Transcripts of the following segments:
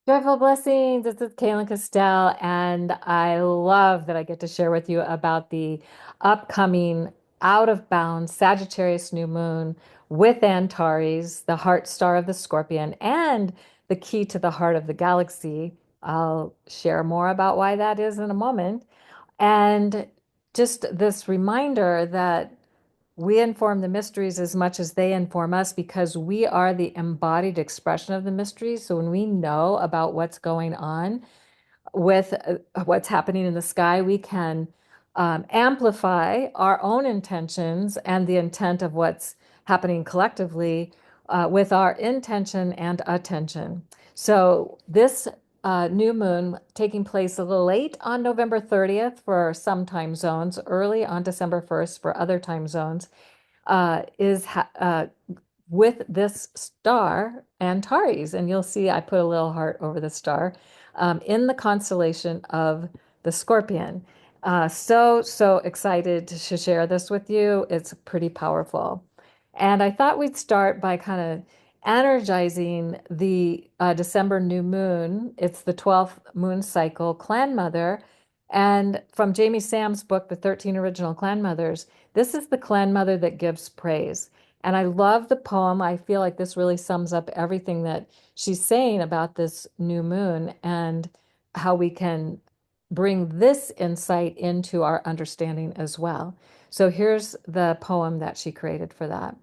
Joyful blessings. This is Kaylin Castell, and I love that I get to share with you about the upcoming Out of Bounds Sagittarius new moon with Antares, the heart star of the Scorpion, and the key to the heart of the galaxy. I'll share more about why that is in a moment. And just this reminder that we inform the mysteries as much as they inform us because we are the embodied expression of the mysteries. So when we know about what's going on with what's happening in the sky, we can amplify our own intentions and the intent of what's happening collectively with our intention and attention. So this new moon taking place a little late on November 30th for some time zones, early on December 1st for other time zones, is with this star, Antares. And you'll see I put a little heart over the star in the constellation of the Scorpion. So excited to share this with you. It's pretty powerful. And I thought we'd start by kind of energizing the December new moon. It's the 12th moon cycle, Clan Mother. And from Jamie Sam's book, The 13 Original Clan Mothers, this is the clan mother that gives praise. And I love the poem. I feel like this really sums up everything that she's saying about this new moon and how we can bring this insight into our understanding as well. So here's the poem that she created for that.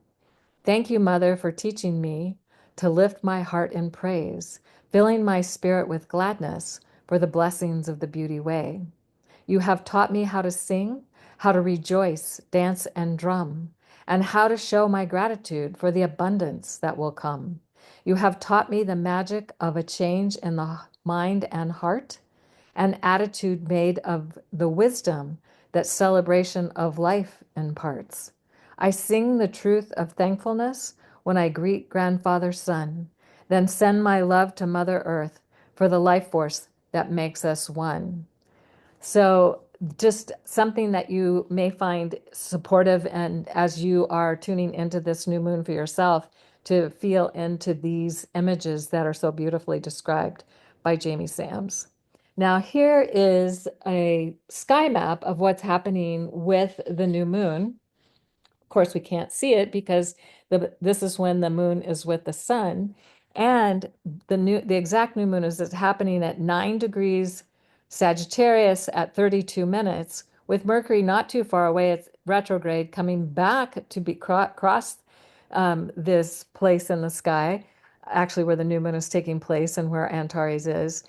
Thank you, Mother, for teaching me to lift my heart in praise, filling my spirit with gladness for the blessings of the beauty way. You have taught me how to sing, how to rejoice, dance, and drum, and how to show my gratitude for the abundance that will come. You have taught me the magic of a change in the mind and heart, an attitude made of the wisdom that celebration of life imparts. I sing the truth of thankfulness when I greet Grandfather Sun, then send my love to Mother Earth for the life force that makes us one. So, just something that you may find supportive, and as you are tuning into this new moon for yourself, to feel into these images that are so beautifully described by Jamie Sams. Now, here is a sky map of what's happening with the new moon. Of course, we can't see it because this is when the moon is with the sun. And the exact new moon is happening at 9 degrees Sagittarius at 32 minutes, with Mercury not too far away. It's retrograde coming back to be cross this place in the sky, actually where the new moon is taking place and where Antares is,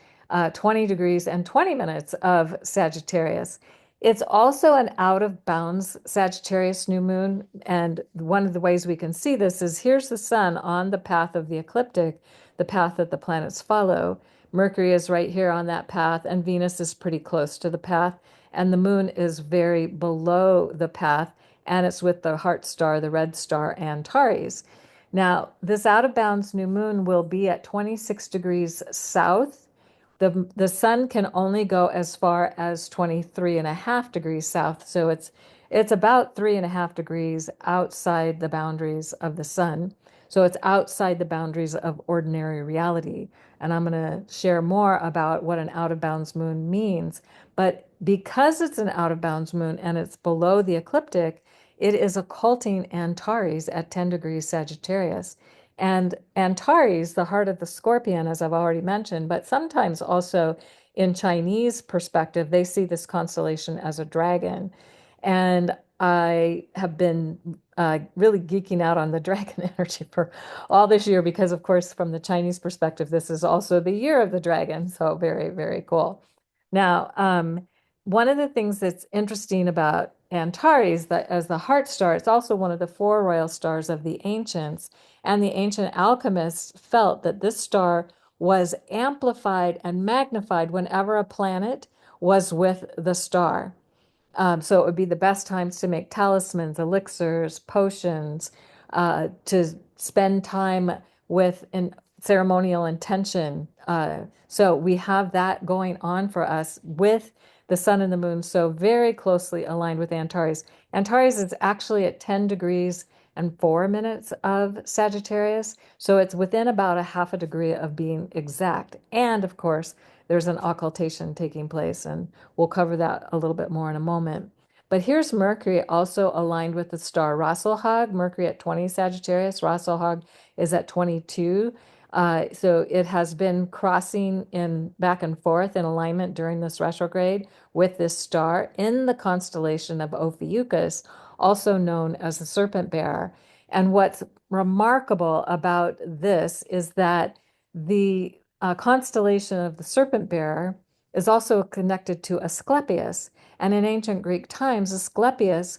20 degrees and 20 minutes of Sagittarius. It's also an out of bounds Sagittarius new moon. And one of the ways we can see this is here's the sun on the path of the ecliptic, the path that the planets follow. Mercury is right here on that path, and Venus is pretty close to the path, and the moon is very below the path, and it's with the heart star, the red star, Antares. Now, this out of bounds new moon will be at 26 degrees south. The sun can only go as far as 23 and a half degrees south. So it's about 3.5 degrees outside the boundaries of the sun. So it's outside the boundaries of ordinary reality. And I'm going to share more about what an out of bounds moon means. But because it's an out of bounds moon and it's below the ecliptic, it is occulting Antares at 10 degrees Sagittarius. And Antares, the heart of the scorpion, as I've already mentioned, but sometimes also in Chinese perspective, they see this constellation as a dragon. And I have been really geeking out on the dragon energy for all this year because, of course, from the Chinese perspective, this is also the year of the dragon. So very, very cool. Now, one of the things that's interesting about Antares, that as the heart star, it's also one of the four royal stars of the ancients. And the ancient alchemists felt that this star was amplified and magnified whenever a planet was with the star. So it would be the best times to make talismans, elixirs, potions, to spend time with ceremonial intention. So we have that going on for us with the sun and the moon, so very closely aligned with Antares. Antares is actually at 10 degrees and 4 minutes of Sagittarius. So it's within about a half a degree of being exact. And of course, there's an occultation taking place, and we'll cover that a little bit more in a moment. But here's Mercury also aligned with the star Rasselhag, Mercury at 20 Sagittarius, Rasselhag is at 22. So it has been crossing in back and forth in alignment during this retrograde with this star in the constellation of Ophiuchus, also known as the Serpent Bearer. And what's remarkable about this is that the constellation of the Serpent Bearer is also connected to Asclepius. And in ancient Greek times, Asclepius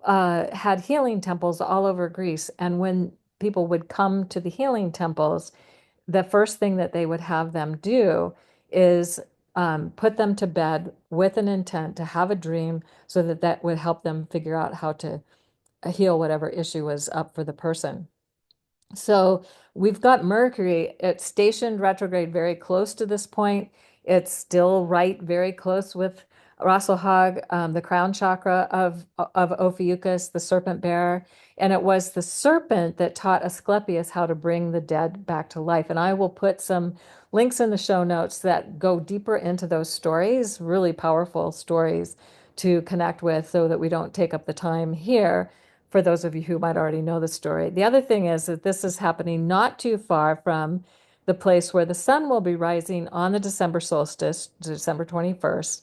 had healing temples all over Greece. And when people would come to the healing temples, the first thing that they would have them do is put them to bed with an intent to have a dream so that that would help them figure out how to heal whatever issue was up for the person. So we've got Mercury. It's stationed retrograde very close to this point. It's still right very close with Rasselhag, the crown chakra of Ophiuchus, the serpent bearer. And it was the serpent that taught Asclepius how to bring the dead back to life. And I will put some links in the show notes that go deeper into those stories, really powerful stories to connect with so that we don't take up the time here for those of you who might already know the story. The other thing is that this is happening not too far from the place where the sun will be rising on the December solstice, December 21st,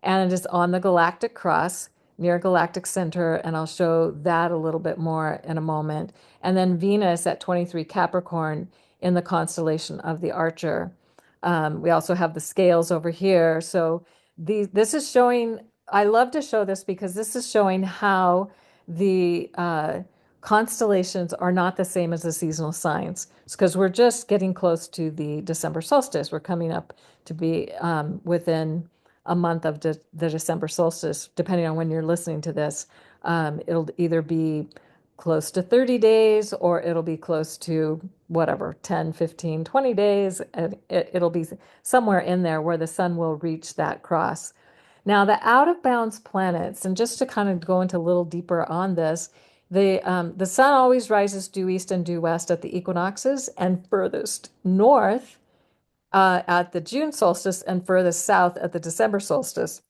and it is on the galactic cross near galactic center, and I'll show that a little bit more in a moment. And then Venus at 23 Capricorn in the constellation of the Archer. We also have the scales over here. So this is showing, I love to show this because this is showing how the constellations are not the same as the seasonal signs. It's because we're just getting close to the December solstice. We're coming up to be within a month of the December solstice, depending on when you're listening to this. It'll either be close to 30 days or it'll be close to whatever, 10, 15, 20 days. And it'll be somewhere in there where the sun will reach that cross. Now, the out of bounds planets, and just to kind of go into a little deeper on this, the sun always rises due east and due west at the equinoxes and furthest north at the June solstice and furthest south at the December solstice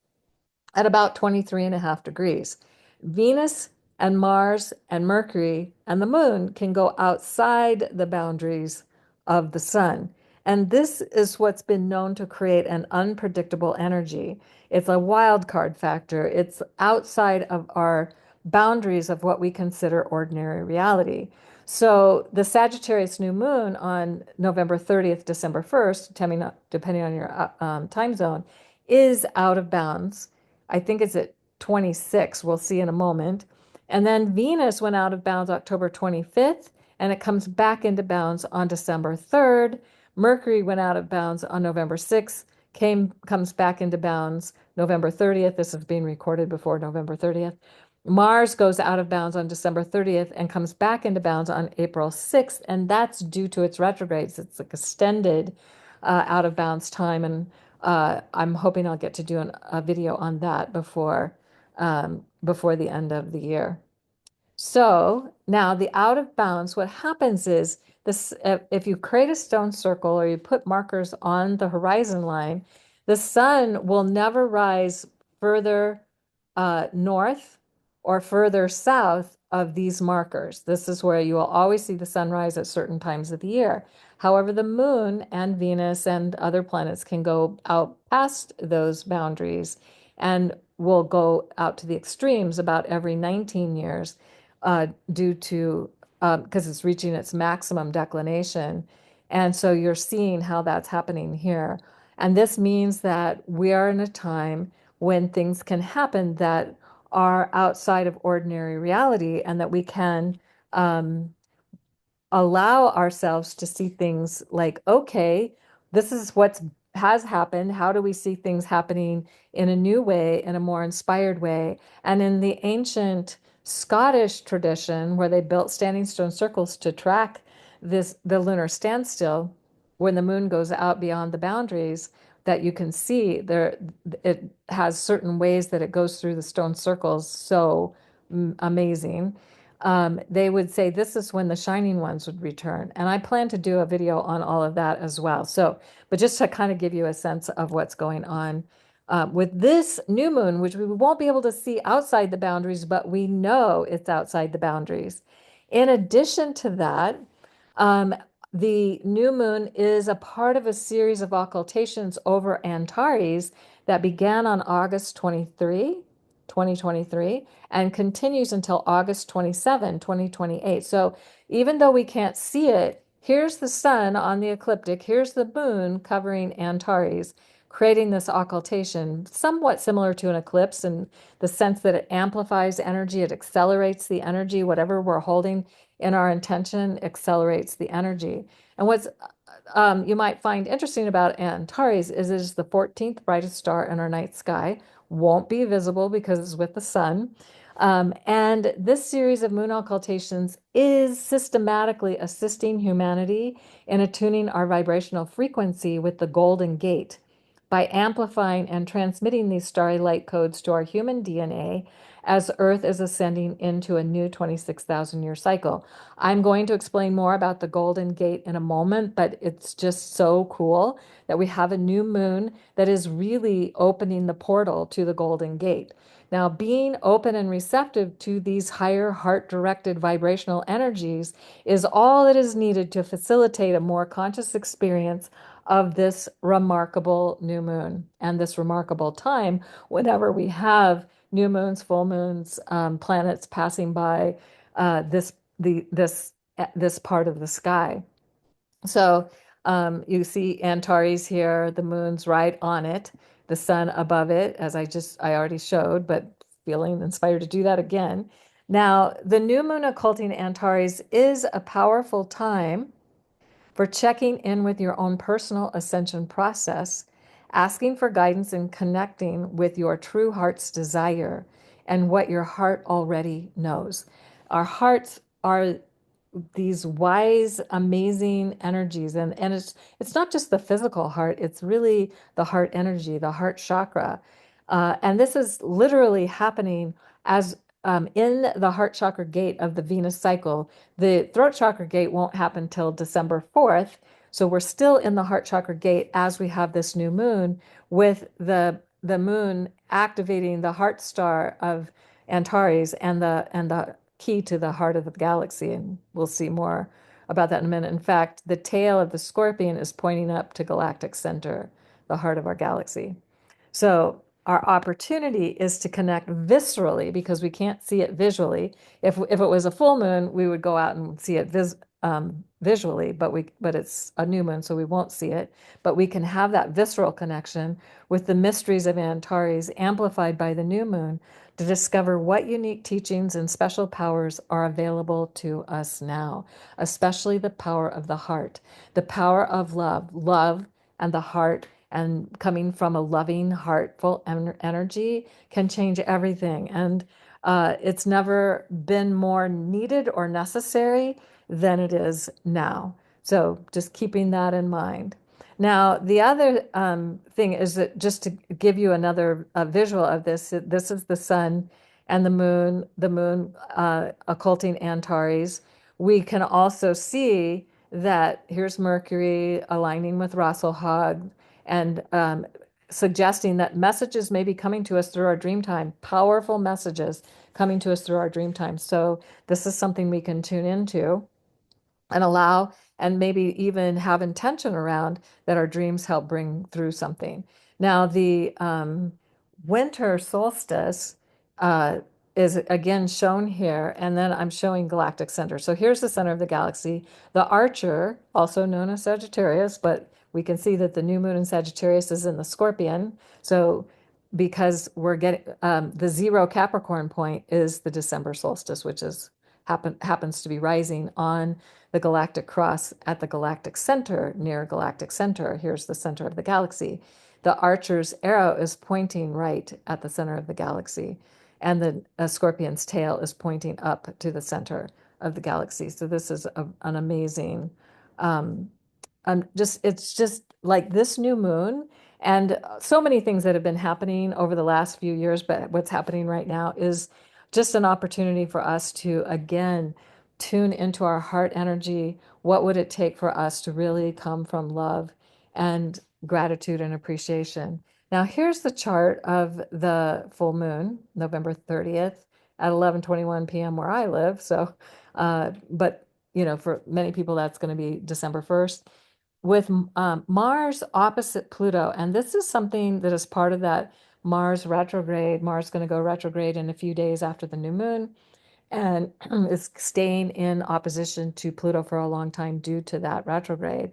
at about 23.5 degrees. Venus and Mars and Mercury and the moon can go outside the boundaries of the sun. And this is what's been known to create an unpredictable energy. It's a wild card factor. It's outside of our boundaries of what we consider ordinary reality. So the Sagittarius new moon on November 30th, December 1st, depending on your time zone, is out of bounds. I think it's at 26. We'll see in a moment. And then Venus went out of bounds October 25th, and it comes back into bounds on December 3rd. Mercury went out of bounds on November 6th, comes back into bounds November 30th. This is being recorded before November 30th. Mars goes out of bounds on December 30th and comes back into bounds on April 6th, and that's due to its retrogrades. It's like extended out of bounds time, and I'm hoping I'll get to do a video on that before the end of the year. So now the out of bounds, what happens is this, if you create a stone circle or you put markers on the horizon line, the sun will never rise further north or further south of these markers. This is where you will always see the sunrise at certain times of the year. However, the moon and Venus and other planets can go out past those boundaries and will go out to the extremes about every 19 years due to, because it's reaching its maximum declination. And so you're seeing how that's happening here. And this means that we are in a time when things can happen that are outside of ordinary reality and that we can allow ourselves to see things like, okay, this is what has happened. How do we see things happening in a new way, in a more inspired way? And in the ancient Scottish tradition, where they built standing stone circles to track the lunar standstill, when the moon goes out beyond the boundaries, that you can see there, it has certain ways that it goes through the stone circles. So amazing. they would say this is when the shining ones would return. And I plan to do a video on all of that as well. So, but just to kind of give you a sense of what's going on with this new moon, which we won't be able to see outside the boundaries, but we know it's outside the boundaries. In addition to that, um, the new moon is a part of a series of occultations over Antares that began on August 23, 2023, and continues until August 27, 2028. So even though we can't see it, here's the sun on the ecliptic, here's the moon covering Antares, creating this occultation, somewhat similar to an eclipse in the sense that it amplifies energy, it accelerates the energy, whatever we're holding in our intention accelerates the energy. And what's you might find interesting about Antares is it is the 14th brightest star in our night sky, won't be visible because it's with the sun. And this series of moon occultations is systematically assisting humanity in attuning our vibrational frequency with the Golden Gate by amplifying and transmitting these starry light codes to our human DNA as Earth is ascending into a new 26,000 year cycle. I'm going to explain more about the Golden Gate in a moment, but it's just so cool that we have a new moon that is really opening the portal to the Golden Gate. Now, being open and receptive to these higher heart-directed vibrational energies is all that is needed to facilitate a more conscious experience of this remarkable new moon and this remarkable time whenever we have new moons, full moons, planets passing by this part of the sky. So you see Antares here, the moon's right on it, the sun above it, as I already showed, but feeling inspired to do that again. Now, the new moon occulting Antares is a powerful time for checking in with your own personal ascension process, asking for guidance and connecting with your true heart's desire and what your heart already knows. Our hearts are these wise, amazing energies. And it's not just the physical heart, it's really the heart energy, the heart chakra. And this is literally happening as in the heart chakra gate of the Venus cycle. The throat chakra gate won't happen till December 4th. So we're still in the heart chakra gate as we have this new moon with the moon activating the heart star of Antares and the key to the heart of the galaxy. And we'll see more about that in a minute. In fact, the tail of the scorpion is pointing up to galactic center, the heart of our galaxy. So our opportunity is to connect viscerally because we can't see it visually. If it was a full moon, we would go out and see it visually, but it's a new moon, so we won't see it. But we can have that visceral connection with the mysteries of Antares amplified by the new moon to discover what unique teachings and special powers are available to us now, especially the power of the heart, the power of love and the heart, and coming from a loving, heartful energy can change everything. And it's never been more needed or necessary than it is now. So just keeping that in mind. Now, the other thing is that just to give you another visual of this, this is the sun and the moon occulting Antares. We can also see that here's Mercury aligning with Rasselhag and suggesting that messages may be coming to us through our dream time, powerful messages coming to us through our dream time. So this is something we can tune into and allow and maybe even have intention around that our dreams help bring through something. Now, the winter solstice is again shown here, and then I'm showing galactic center. So here's the center of the galaxy. The Archer, also known as Sagittarius, but we can see that the new moon in Sagittarius is in the Scorpion. So because we're getting the zero Capricorn point is the December solstice, which is happens to be rising on the galactic cross at the galactic center, near galactic center. Here's the center of the galaxy. The Archer's arrow is pointing right at the center of the galaxy, and the Scorpion's tail is pointing up to the center of the galaxy. So this is an amazing, it's just like this new moon and so many things that have been happening over the last few years, but what's happening right now is just an opportunity for us to, again, tune into our heart energy. What would it take for us to really come from love and gratitude and appreciation? Now, here's the chart of the full moon, November 30th at 11:21 p.m. where I live. So, but for many people, that's going to be December 1st with Mars opposite Pluto. And this is something that is part of that Mars retrograde. Mars is going to go retrograde in a few days after the new moon and is staying in opposition to Pluto for a long time due to that retrograde.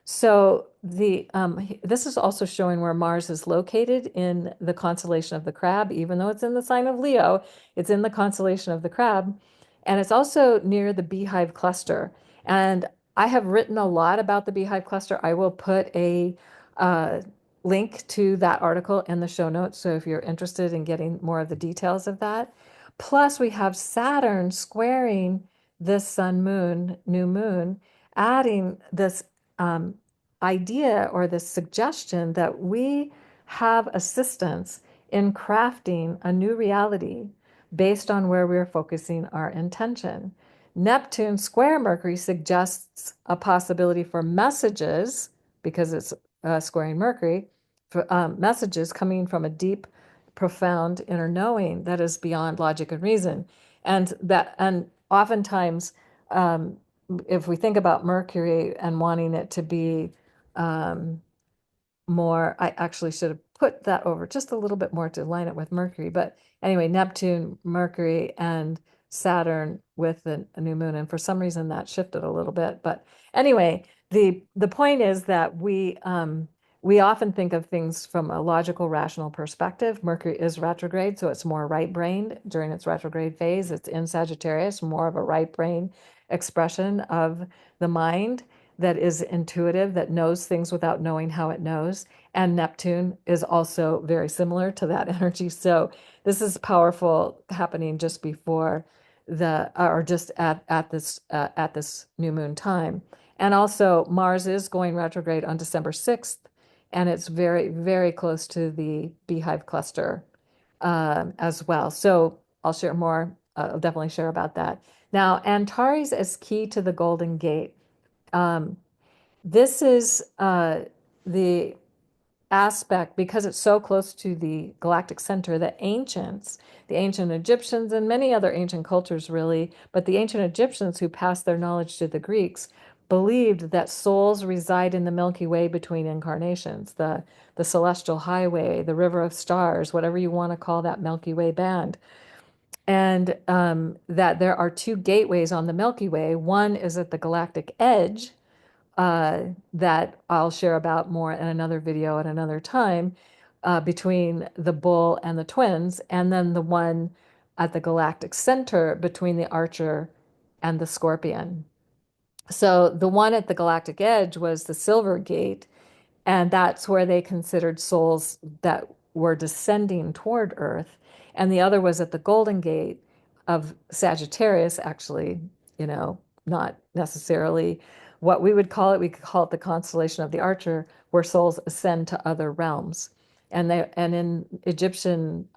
So this is also showing where Mars is located in the constellation of the Crab, even though it's in the sign of Leo, it's in the constellation of the Crab. And it's also near the Beehive cluster. And I have written a lot about the Beehive cluster. I will put a uh, link to that article in the show notes. So if you're interested in getting more of the details of that. Plus, we have Saturn squaring this sun moon, new moon, adding this um, idea or this suggestion that we have assistance in crafting a new reality based on where we're focusing our intention. Neptune square Mercury suggests a possibility for messages, because it's squaring Mercury, for messages coming from a deep, profound inner knowing that is beyond logic and reason. And oftentimes, um, if we think about Mercury and wanting it to be um, more, I actually should have put that over just a little bit more to line it with Mercury. But anyway, Neptune, Mercury, and Saturn with a new moon. And for some reason that shifted a little bit. But anyway, the point is that we often think of things from a logical, rational perspective. Mercury is retrograde, so it's more right-brained during its retrograde phase. It's in Sagittarius, more of a right-brain expression of the mind that is intuitive, that knows things without knowing how it knows. And Neptune is also very similar to that energy. So this is powerful happening just before or just at this new moon time. And also Mars is going retrograde on December 6th, and it's very, very close to the Beehive cluster as well. So I'll share more. I'll definitely share about that. Now, Antares is key to the Golden Gate. Um, this is the aspect, because it's so close to the galactic center, that the ancient Egyptians and many other ancient cultures really, but the ancient Egyptians who passed their knowledge to the Greeks believed that souls reside in the Milky Way between incarnations, the celestial highway, the river of stars, whatever you want to call that Milky Way band. And that there are two gateways on the Milky Way. One is at the galactic edge, that I'll share about more in another video at another time, between the bull and the twins, and then the one at the galactic center between the archer and the scorpion. So the one at the galactic edge was the silver gate, and that's where they considered souls that were descending toward Earth. And the other was at the Golden Gate of Sagittarius, actually, not necessarily what we would call it. We could call it the constellation of the Archer, where souls ascend to other realms. And in Egyptian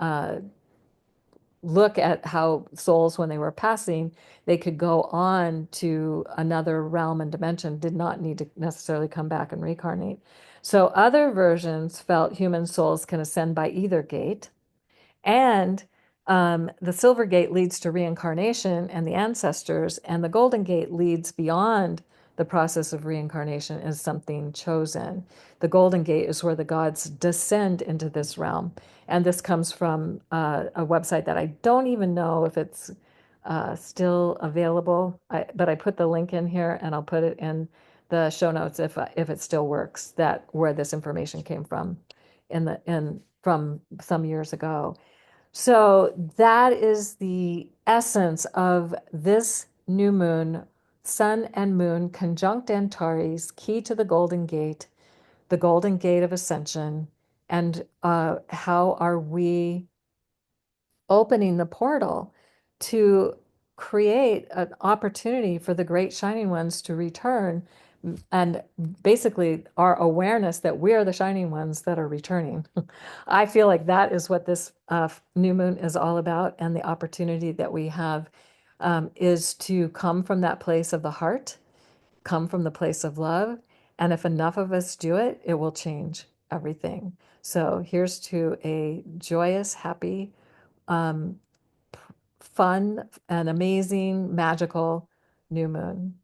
look at how souls, when they were passing, they could go on to another realm and dimension, did not need to necessarily come back and reincarnate. So other versions felt human souls can ascend by either gate. And the silver gate leads to reincarnation and the ancestors, and the golden gate leads beyond the process of reincarnation as something chosen. The golden gate is where the gods descend into this realm. And this comes from a website that I don't even know if it's still available, but I put the link in here, and I'll put it in the show notes if it still works, that where this information came from from some years ago. So that is the essence of this new moon, sun and moon conjunct Antares, key to the Golden Gate of Ascension, and how are we opening the portal to create an opportunity for the great shining ones to return and basically our awareness that we are the shining ones that are returning. I feel like that is what this new moon is all about, and the opportunity that we have is to come from that place of the heart, come from the place of love, and if enough of us do it, it will change everything. So here's to a joyous, happy, um, fun, and amazing, magical new moon.